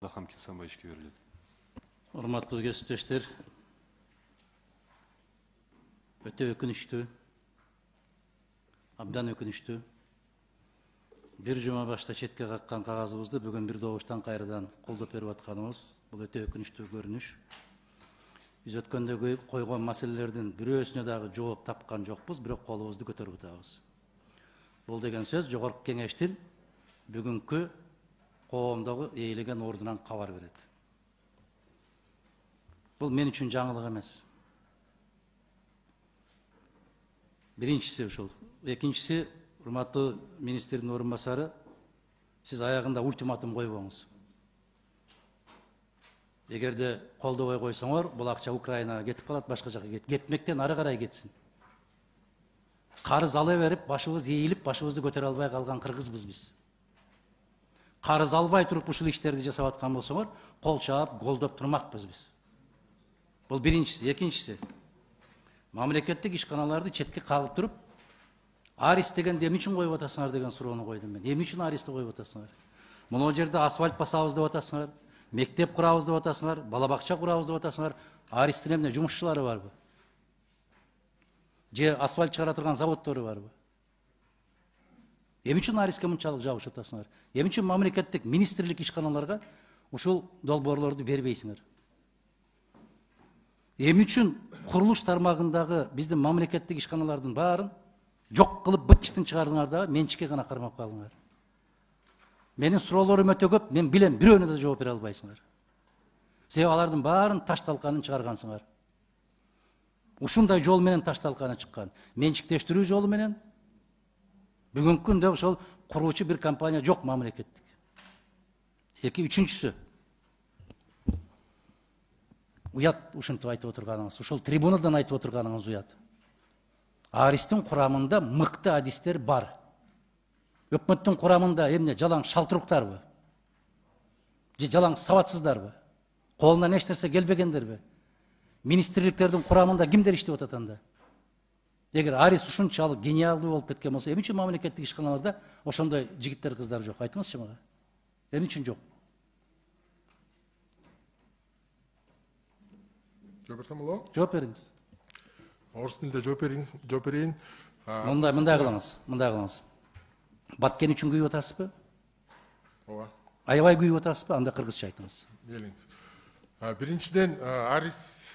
Хамкин Самбайшке берилет. Урматтуу кесиптештер, өтө өкүнүчтүү, абдан өкүнүчтүү. Бир жума башта четке каккан кагазыбызды бүгүн бир добуштан кайрадан колдоп берип атканыбыз бул өтө өкүнүчтүү көрүнүш. Биз өткөндөгү койгон маселелердин бирөөсүнө дагы жооп тапкан жокпуз, бирок колубузду көтөрүп атабыз. Бул деген сөз жогорку кеңештин бүгүнкү коомдогу ээлеген ордунан кабар берет. Бул мен үчүн жаңылык эмес. Биринчиси ушул. Экинчиси, урматтуу министрдин орун басары, сиз аягында ультиматум койбоңуз. Эгерде колдобой койсоңор, бул акча Украинага кетип калат, башка жака кетмектен ары карай кетсин. Карыз ала берип, башыбыз ийилип, башыбызды көтөрө албай калган кыргызбыз биз. Карыз албай туруп ушул иштерди жасап аткан болсоңор, кол чаап, колдоп турмакпыз биз. Бул биринчиси. Экинчиси, мамлекеттик ишканаларды четке кагып туруп, Арис дегенди эмне үчүн коюп атасыңар деген суроону койдум мен. Эмне үчүн Аристи коюп атасыңар? Мына жерде асфальт басабыз деп атасыңар, мектеп курабыз деп атасыңар, бала бакча курабыз деп атасыңар. Аристин эмне жумушчулары барбы? Же асфальт чыгара турган заводдору барбы? Эмне үчүн Ариске мынчалык жабышып атасыңар? Эмне үчүн мамлекеттик министрлик ишканаларга ушул долбоорлорду бербейсиңер? Эмне үчүн курулуш тармагындагы биздин мамлекеттик ишканалардын баарын жок кылып быт-чытын чыгардыңар дагы менчикке гана кармап калдыңар? Менин суроолорум өтө көп, мен билем, бирөөнө да жооп бере албайсыңар. Себеби алардын баарын таш талканын чыгаргансыңар. Ушундай жол менен таш талканы чыккан. Менчиктештирүү жолу менен бүгүнкү күндө ошол куруучу бир компания жок мамлекеттик. Үчүнчүсү. Уят ушинтип айтып отурганыңыз, ошол трибунадан айтып отурганыңыз уят. Аристин курамында мыкты адистер бар. Өкмөттүн курамында эмне жалаң шалтыруктарбы? Же жалаң сабатсыздарбы? Колунан эч нерсе келбегендерби? Министрликтердин курамында кимдер иштеп атат анда? Эгер Арис ушунчалык гениалдуу болуп кеткен болсо, эмне үчүн мамлекеттик ишканаларда ошондой жигиттер, кыздар жок? Айтыңызчы мага. Эмне үчүн жок? Жооп берсем болобу? Жооп бериңиз. Орус тилинде жооп берейин. Мындай кылыңыз. Баткен үчүн күйүп атасызбы? Ооба. Аябай күйүп атасызбы? Анда кыргызча айтыңыз. Биринчиден, Арис